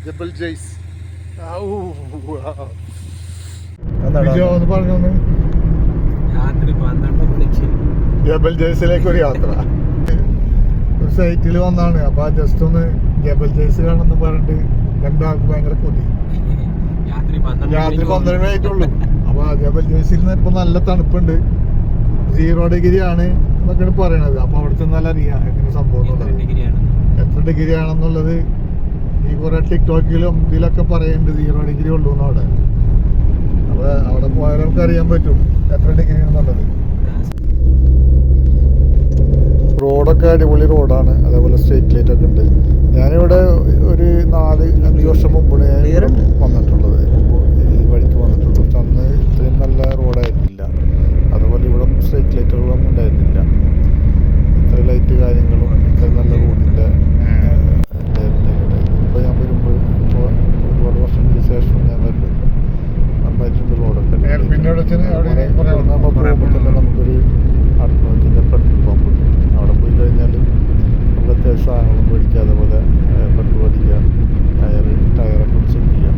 ജബൽ ജയ്സ്. ജബൽ ജയ്സിലേക്ക് ഒരു യാത്ര. ഒരു സൈറ്റിൽ വന്നാണ്. അപ്പൊ ജസ്റ്റ് ഒന്ന് ജബൽ ജയ്സ് കാണുമെന്ന് പറഞ്ഞിട്ട് രണ്ടാൾക്ക് ഭയങ്കര കൊതി. രാത്രി 12 ആയിട്ടുള്ളൂ. അപ്പൊ ജബൽ ജയ്സിൽ നിന്ന് ഇപ്പൊ നല്ല തണുപ്പുണ്ട്. 0 ഡിഗ്രി ആണ് എന്നൊക്കെയാണ് പറയണത്. അപ്പൊ അവിടെ ചെന്നാൽ അറിയാം എങ്ങനെ സംഭവം എത്ര ഡിഗ്രി ആണെന്നുള്ളത്. ഈ കുറെ ടിക്ടോക്കിലും ഇതിലൊക്കെ പറയുന്നുണ്ട് 0 ഡിഗ്രി ഉള്ളൂ എന്നവിടെ. അപ്പൊ അവിടെ പോയാൽ നമുക്ക് അറിയാൻ പറ്റും എത്ര ഡിഗ്രി ആണെന്നുള്ളത്. റോഡൊക്കെ അടിപൊളി റോഡാണ്. അതേപോലെ സ്ട്രീറ്റ് ലൈറ്റ് ഒക്കെ ഉണ്ട്. ഞാനിവിടെ ഒരു 4-5 വർഷം മുമ്പാണ് ഞാൻ വന്നിട്ടുള്ളത്. ഈ വഴിക്ക് വന്നിട്ടുള്ളത്. പക്ഷെ അന്ന് ഇത്രയും നല്ല റോഡായിരുന്നില്ല. അതുപോലെ ഇവിടെ സ്ട്രീറ്റ് ലൈറ്റുകളൊന്നും ഉണ്ടായിരുന്നില്ല. ഇത്ര ലൈറ്റ് കാര്യങ്ങളും ഇത്ര നല്ല റോഡിൻ്റെ ഇപ്പോൾ ഞാൻ വരുമ്പോൾ ഇപ്പോൾ ഒരുപാട് വർഷങ്ങൾക്ക് ശേഷം ഞാൻ വരുന്നത് നന്നായിട്ടുണ്ട് റോഡൊക്കെ. നമുക്കൊരു 800 പെട്രോൾ പമ്പ് ഉണ്ട്. അവിടെ പോയി കഴിഞ്ഞാൽ നമുക്ക് അത്യാവശ്യം സാധനങ്ങളും മേടിക്കുക. അതേപോലെ പെട്രോൾ അടിക്കുക, ടയറൊക്കെ ചെക്ക് ചെയ്യാം.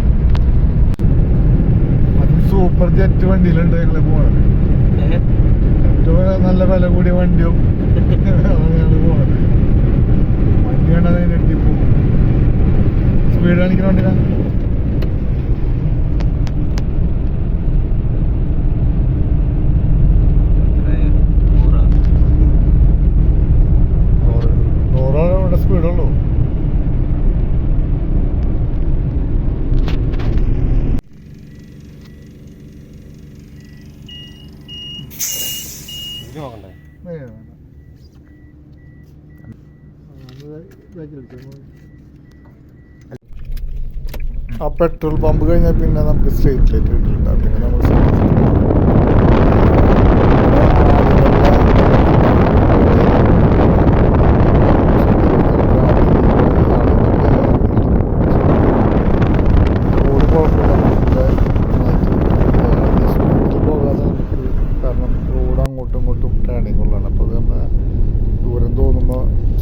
അതും സൂപ്പർ ജെറ്റ് വണ്ടിയിലുണ്ട് ഞങ്ങൾ പോകണത്. ഏറ്റവും നല്ല വില കൂടിയ വണ്ടിയും ഞങ്ങൾ പോകണത്. വണ്ടിയാണ് അതിന് ഞെട്ടിപ്പോകും. സ്പീഡ് കാണിക്കുന്ന വണ്ടിയാണ്. സ്പീഡുള്ളൂ. ആ പെട്രോൾ പമ്പ് കഴിഞ്ഞാൽ പിന്നെ നമുക്ക് സ്ട്രീറ്റ് ലൈറ്റ് കിട്ടില്ല. പിന്നെ നമ്മൾ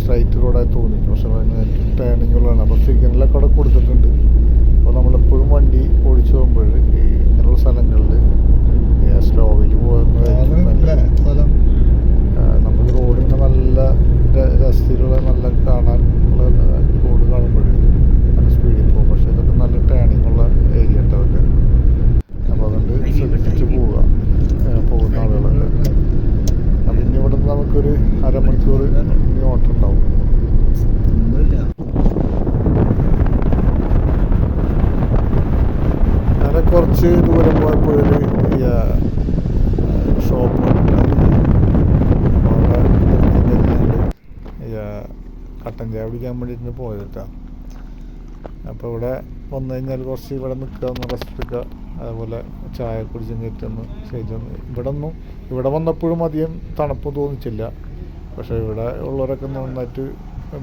സ്ട്രൈറ്റ് റോഡായി തോന്നിക്കും. പക്ഷെ ടേണിങ്ങുകളാണ്. അപ്പോൾ സിഗ്നലൊക്കെ അവിടെ കൊടുത്തിട്ടുണ്ട്. അപ്പോൾ നമ്മളെപ്പോഴും വണ്ടി ഓടിച്ചു പോകുമ്പോൾ ഈ ഇങ്ങനെയുള്ള സ്ഥലങ്ങളിൽ സ്ലോവിൽ പോകുന്ന നമ്മൾ റോഡിങ്ങനെ നല്ല രസത്തിലുള്ള നല്ല കാണാൻ ഉള്ള റോഡ് കാണുമ്പോൾ നല്ല സ്പീഡിൽ പോകും. പക്ഷെ ഇതൊക്കെ നല്ല ടേണിങ്ങുള്ള ഏരിയ ഉണ്ട് അതൊക്കെ. അപ്പോൾ അതുകൊണ്ട് ശ്രദ്ധിച്ച് പോവുക പോകുന്ന ആളുകളൊക്കെ. അപ്പം ഇനി ഇവിടെ നിന്ന് നമുക്കൊരു അരമണിക്കൂർ ഇനി ഓട്ടം ഉണ്ടാവും. അങ്ങനെ കുറച്ച് ദൂരം പോയപ്പോഴൊരു ഷോപ്പ് അവിടെ കട്ടൻ ചായ പിടിക്കാൻ വേണ്ടിയിട്ട് പോയതാ. അപ്പോൾ ഇവിടെ വന്നു കഴിഞ്ഞാൽ കുറച്ച് ഇവിടെ നിൽക്കുക, ഒന്ന് റെസ്റ്റ് എടുക്കുക, അതുപോലെ ചായ കുടിച്ചും കയറ്റൊന്ന് ചെയ്തൊന്ന്. ഇവിടെ വന്നപ്പോഴും അധികം തണുപ്പ് തോന്നിച്ചില്ല. പക്ഷേ ഇവിടെ ഉള്ളവരൊക്കെ നന്നായിട്ട്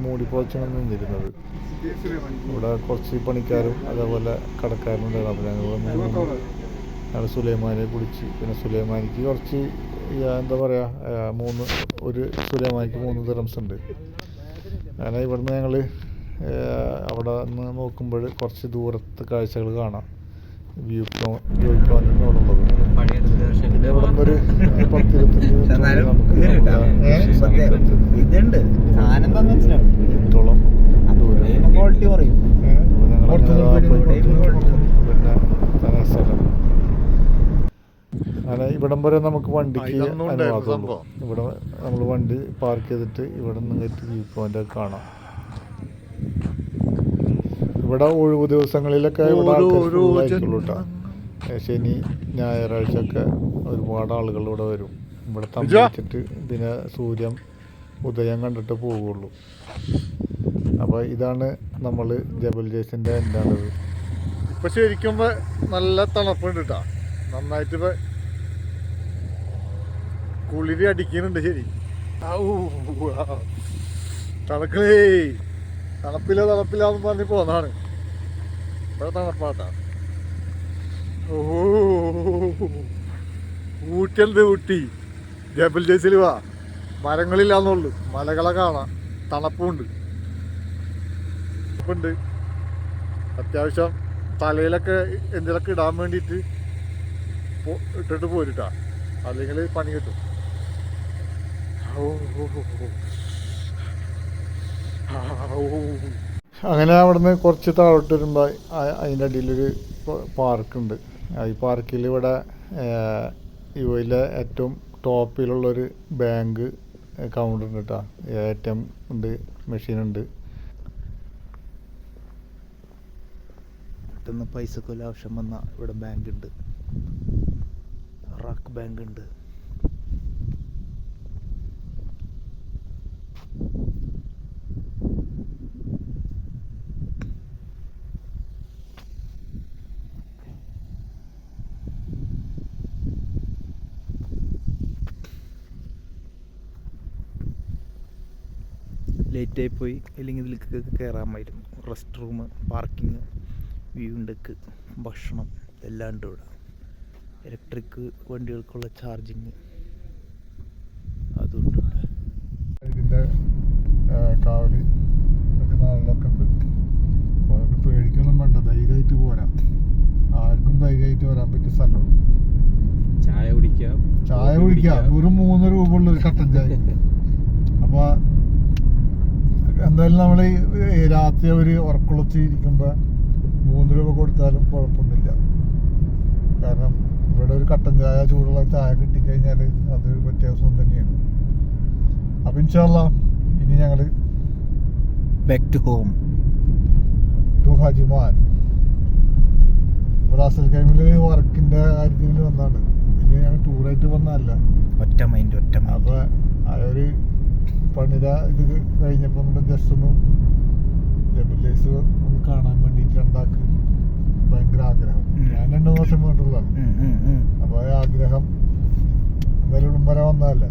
മൂടിപ്പൊളിച്ചാണ് നിന്നിരുന്നത്. ഇവിടെ കുറച്ച് പണിക്കാരും അതേപോലെ കടക്കാരും ഉണ്ടായിരുന്നു. അപ്പോൾ ഞങ്ങൾ സുലൈമാനെ കുടിച്ച്. പിന്നെ സുലൈമാനിക്ക് കുറച്ച് എന്താ പറയുക, ഒരു സുലൈമാനിക്ക് 3 ദിറംസ് ഉണ്ട്. അങ്ങനെ ഇവിടുന്ന് ഞങ്ങൾ അവിടെ നിന്ന് നോക്കുമ്പോൾ കുറച്ച് ദൂരത്തെ കാഴ്ചകൾ കാണാം. വ്യൂ പോയിന്റ് അവിടെ ഉള്ളത്. പിന്നെ ഇവിടെ നിന്നൊരു 10-25 മിനിറ്റോളം ദൂരം. പിന്നെ സ്ഥലം അങ്ങനെ ഇവിടം വരെ നമുക്ക് വണ്ടിക്ക് അനുവാദമുള്ളൂ. ഇവിടെ നമ്മൾ വണ്ടി പാർക്ക് ചെയ്തിട്ട് ഇവിടെ നിന്ന് വ്യൂ പോയിന്റ് കാണാം. ഇവിടെ ഒഴിവ് ദിവസങ്ങളിലൊക്കെ ഇവിടെ ആയിട്ടുള്ളൂ കേട്ടോ. ശനി ഞായറാഴ്ച ഒക്കെ ഒരുപാട് ആളുകൾ ഇവിടെ വരും. ഇവിടെ താമസിച്ചിട്ട് പിന്നെ സൂര്യൻ ഉദയം കണ്ടിട്ട് പോവുള്ളൂ. അപ്പോൾ ഇതാണ് നമ്മൾ ജബൽ ജയ്സിൻ്റെ എന്താണത്. ഇപ്പം ശരിക്കും നല്ല തണുപ്പുണ്ട് കേട്ടോ. നന്നായിട്ട് ഇപ്പം കുളിരി അടിക്കുന്നുണ്ട്. ശരി തണുക്കണേ. തണുപ്പില്ലാന്ന് പറഞ്ഞ് പോന്നാണ്. ഇവിടെ തണുപ്പാട്ടാ. ഊട്ടിയുണ്ട്. ഊട്ടി ജബൽ ജയ്സിൽ വാ. മരങ്ങളില്ലാന്നുള്ളു, മലകളെ കാണാം. തണുപ്പുണ്ട്. അത്യാവശ്യം തലയിലൊക്കെ എന്തെങ്കിലുമൊക്കെ ഇടാൻ വേണ്ടിയിട്ട് ഇട്ടിട്ട് പോരിട്ടാ, അല്ലെങ്കിൽ പണി കിട്ടും. അങ്ങനെ അവിടുന്ന് കുറച്ച് താഴോട്ട് വരുമ്പോൾ അതിൻ്റെ അടിയിലൊരു പാർക്കുണ്ട്. ഈ പാർക്കിൽ ഇവിടെ യുഎയിലെ ഏറ്റവും ടോപ്പിലുള്ളൊരു ബാങ്ക് കൗണ്ടർ ഉണ്ട് കേട്ടോ. ATM ഉണ്ട്, മെഷീനുണ്ട്. പെട്ടെന്ന് പൈസക്കൊല്ല ആവശ്യം വന്നാൽ ഇവിടെ ബാങ്ക് ഉണ്ട്, റാക്ക് ബാങ്ക് ഉണ്ട്. ലേറ്റായി പോയി, അല്ലെങ്കിൽ ഇതിലേക്ക് കയറാമായിരുന്നു. Rest room, parking, view deck, ഭക്ഷണം എല്ലാം ഉണ്ട് ഇവിടെ. ഇലക്ട്രിക് വണ്ടികൾക്കുള്ള ചാർജിങ് അതുകൊണ്ട് ഇവിടെ. ഇതിൻ്റെ കാവല് നാളിലൊക്കെ ഉണ്ട്. അപ്പോൾ അതുകൊണ്ട് പേടിക്കൊന്നും വേണ്ട, ധൈര്യമായിട്ട് പോരാം. ആർക്കും ധൈര്യമായിട്ട് വരാൻ പറ്റിയ സ്ഥലമാണ്. ചായ കുടിക്കാം, വെറും 3 രൂപ ഉള്ള ഒരു കട്ടൻ ചായ. അപ്പോൾ എന്തായാലും നമ്മൾ രാത്രി ഒരു ഉറക്കുളച്ച് ഇരിക്കുമ്പോൾ 3 രൂപ കൊടുത്താലും കുഴപ്പമൊന്നുമില്ല. കാരണം ഇവിടെ ഒരു കട്ടൻ ചായ, ചൂടുള്ള ചായ കിട്ടിക്കഴിഞ്ഞാൽ അത് വ്യത്യാസം തന്നെയാണ്. അപ്പം ഇൻഷാ അല്ലാഹ് ഇനി ഞങ്ങൾ ബാക്ക് ടു ഹോം, ടു ഹജിമാൻ. ഇവിടെ അസൽ കൈമിൽ വർക്കിൻ്റെ കാര്യത്തിന് വന്നാണ്. ഇനി ഞങ്ങൾ ടൂറായിട്ട് വന്നതല്ല. ഒറ്റ മൈൻഡ്. അപ്പോൾ ആ ഒരു പണിത ഇത് കഴിഞ്ഞപ്പോൾ നമ്മുടെ ജസ്റ്റ് ഒന്ന് ജബിലേസ് ഒന്ന് കാണാൻ വേണ്ടിയിട്ട് രണ്ടാക്ക് ഭയങ്കര ആഗ്രഹം. ഞാൻ 2 വർഷം വേണ്ടുള്ളതാണ്. അപ്പോൾ ആ ആഗ്രഹം എന്തായാലും ഉടമ്പര വന്നതല്ലേ,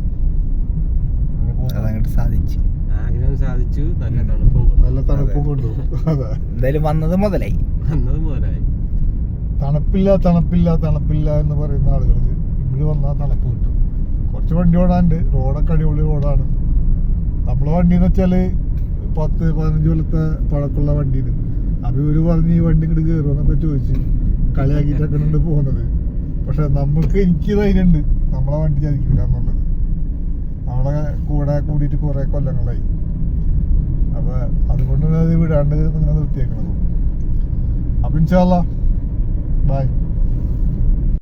അതങ്ങോട്ട് സാധിച്ചു. ആഗ്രഹം സാധിച്ചു. നല്ല തണുപ്പും കൊണ്ടു. അതെ, എന്തായാലും വന്നത് മുതലായി. തണുപ്പില്ല എന്ന് പറയുന്ന ആളുകൾക്ക് ഇവിടെ വന്നാൽ തണുപ്പ് കിട്ടും. കുറച്ച് വണ്ടി ഓടാണ്ട്, റോഡൊക്കെ അടിപൊളി റോഡാണ്. നമ്മളെ വണ്ടി എന്ന് വെച്ചാൽ 10-15 കൊല്ലത്തെ പഴക്കമുള്ള വണ്ടിയാണ്. അപ്പോൾ ഇവർ പറഞ്ഞ് ഈ വണ്ടി ഇങ്ങോട്ട് കയറുമെന്നൊക്കെ ചോദിച്ച് കളിയാക്കിയിട്ടൊക്കെ ഉണ്ട് പോകുന്നത്. പക്ഷെ എനിക്ക് ധൈര്യമുണ്ട്, നമ്മളെ വണ്ടി ചതിക്കില്ല എന്നുള്ളത്. നമ്മളെ കൂടെ കൂടിയിട്ട് കുറേ കൊല്ലങ്ങളായി. അപ്പോൾ അതുകൊണ്ടാണ് അത് വിടാണ്ട് ഇങ്ങനെ നിർത്തിയേക്കുന്നത്. അപ്പം ഇൻഷാ അല്ലാഹ് ബൈ.